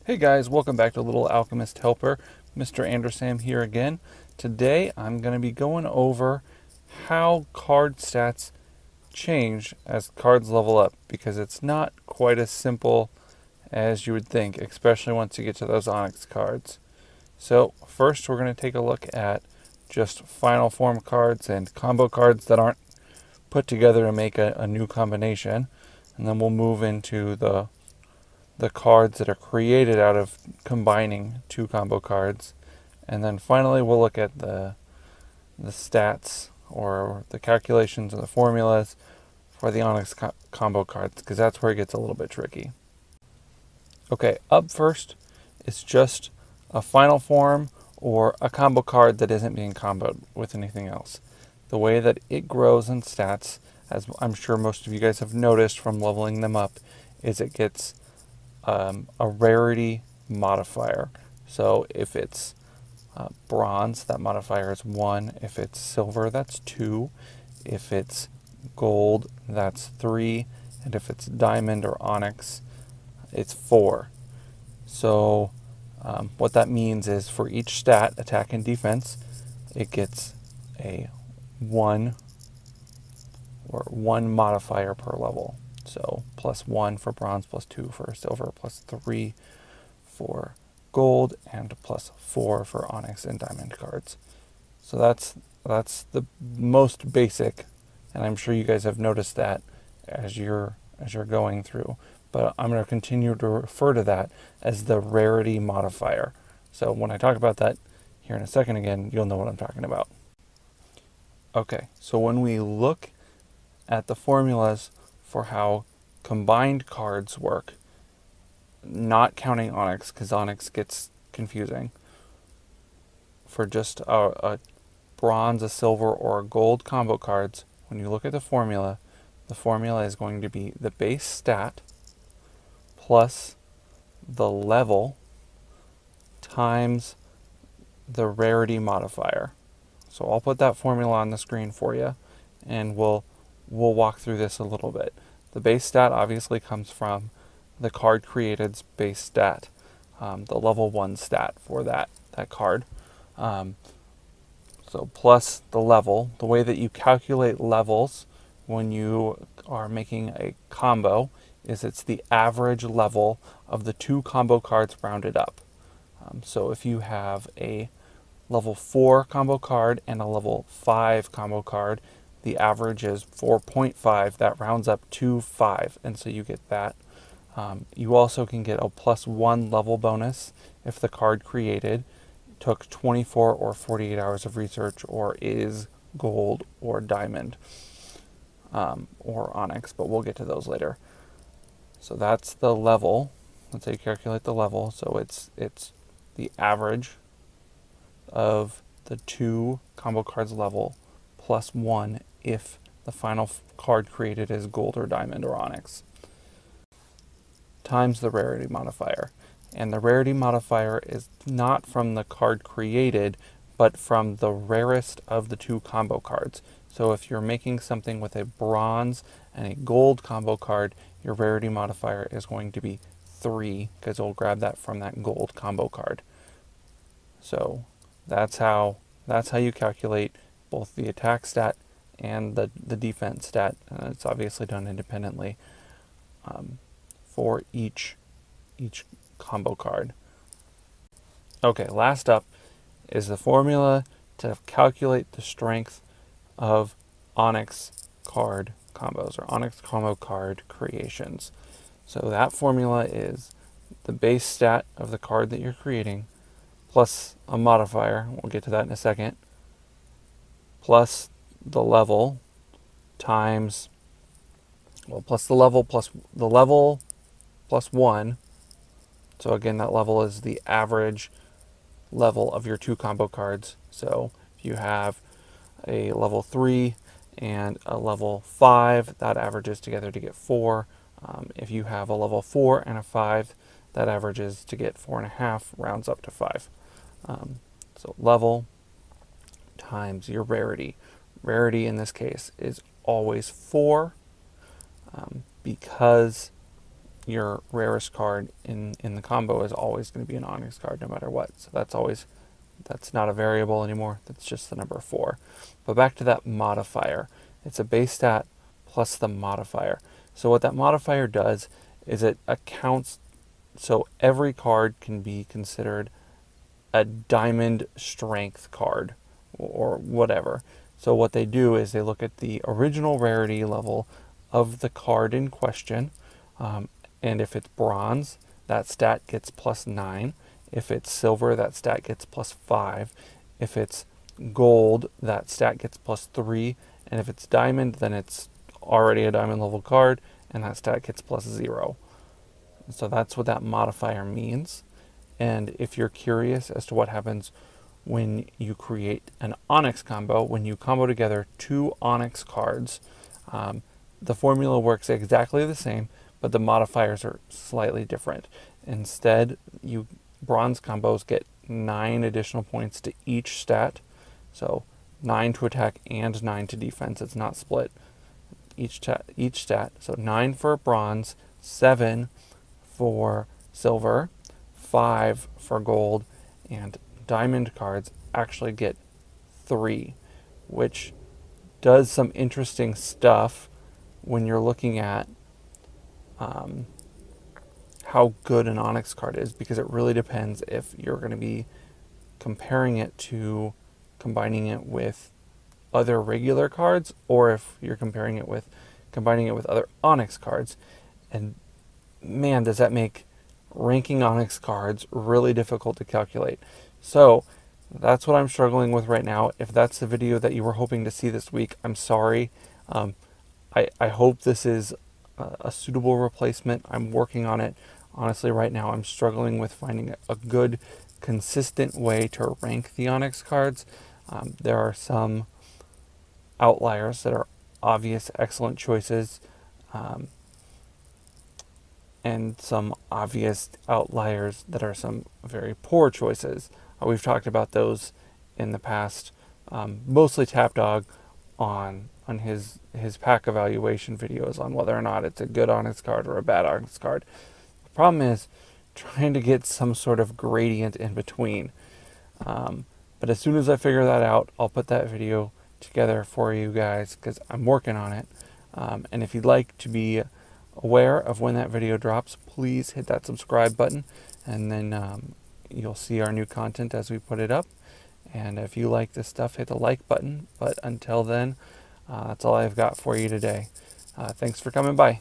Hey guys, welcome back to Little Alchemist Helper. Mr. Andersam here again. Today I'm going to be going over how card stats change as cards level up, because it's not quite as simple as you would think, especially once you get to those Onyx cards. So first we're going to take a look at just final form cards and combo cards that aren't put together to make a new combination, and then we'll move into the cards that are created out of combining two combo cards. And then finally we'll look at the stats or the calculations and the formulas for the Onyx combo cards, because that's where it gets a little bit tricky. Okay, up first is just a final form or a combo card that isn't being comboed with anything else. The way that it grows in stats, as I'm sure most of you guys have noticed from leveling them up, is it gets a rarity modifier. So if it's bronze, that modifier is 1. If it's silver, that's 2. If it's gold, that's 3. And if it's diamond or onyx, it's 4. So what that means is for each stat, attack and defense, it gets a 1 or 1 modifier per level. So +1 for bronze, +2 for silver, +3 for gold, and +4 for onyx and diamond cards. So that's the most basic, and I'm sure you guys have noticed that as you're going through. But I'm going to continue to refer to that as the rarity modifier. So when I talk about that here in a second again, you'll know what I'm talking about. Okay, so when we look at the formulas for how combined cards work, not counting onyx, because onyx gets confusing, for just a bronze, a silver, or a gold combo cards, when you look at the formula is going to be the base stat plus the level times the rarity modifier. So I'll put that formula on the screen for you, and we'll walk through this a little bit. The base stat obviously comes from the card created's base stat, the level 1 stat for that card. So plus the level. The way that you calculate levels when you are making a combo is it's the average level of the two combo cards rounded up. So if you have a level 4 combo card and a level 5 combo card, the average is 4.5. That rounds up to 5, and so you get that. You also can get a +1 level bonus if the card created took 24 or 48 hours of research, or is gold or diamond, or onyx, but we'll get to those later. So that's the level. Let's say you calculate the level. So it's the average of the two combo cards level +1 if the final card created is gold or diamond or onyx, times the rarity modifier. And the rarity modifier is not from the card created, but from the rarest of the two combo cards. So if you're making something with a bronze and a gold combo card, your rarity modifier is going to be 3, because it'll grab that from that gold combo card. So that's how you calculate both the attack stat and the defense stat. It's obviously done independently for each combo card. Okay, last up is the formula to calculate the strength of Onyx card combos, or Onyx combo card creations. So that formula is the base stat of the card that you're creating plus a modifier, we'll get to that in a second, plus the level times, plus the level plus 1. So again, that level is the average level of your two combo cards. So if you have a level 3 and a level 5, that averages together to get 4. If you have a level 4 and a 5, that averages to get 4.5, rounds up to 5. So level times your rarity. Rarity in this case is always 4, because your rarest card in the combo is always going to be an Onyx card no matter what. So that's not a variable anymore. That's just the number 4. But back to that modifier. It's a base stat plus the modifier. So what that modifier does is it accounts, so every card can be considered a diamond strength card or whatever. So what they do is they look at the original rarity level of the card in question, and if it's bronze, that stat gets +9. If it's silver, that stat gets +5. If it's gold, that stat gets +3. And if it's diamond, then it's already a diamond level card, and that stat gets +0. So that's what that modifier means. And if you're curious as to what happens when you create an Onyx combo, when you combo together 2 Onyx cards, the formula works exactly the same, but the modifiers are slightly different. Instead, bronze combos get 9 additional points to each stat. So 9 to attack and 9 to defense. It's not split each stat. So 9 for bronze, 7 for silver, 5 for gold, and diamond cards actually get 3, which does some interesting stuff when you're looking at how good an Onyx card is, because it really depends if you're going to be combining it with other regular cards, or if you're combining it with other Onyx cards. And man, does that make ranking Onyx cards really difficult to calculate. So that's what I'm struggling with right now. If that's the video that you were hoping to see this week, I'm sorry. I hope this is a suitable replacement. I'm working on it. Honestly, right now I'm struggling with finding a good, consistent way to rank the Onyx cards. There are some outliers that are obvious, excellent choices, and some obvious outliers that are some very poor choices. We've talked about those in the past, mostly Tapdog on his pack evaluation videos on whether or not it's a good Onyx card or a bad Onyx card. The problem is trying to get some sort of gradient in between. But as soon as I figure that out, I'll put that video together for you guys, because I'm working on it. And if you'd like to be aware of when that video drops, please hit that subscribe button, and then you'll see our new content as we put it up. And if you like this stuff, hit the like button. But until then, that's all I've got for you today. Thanks for coming by.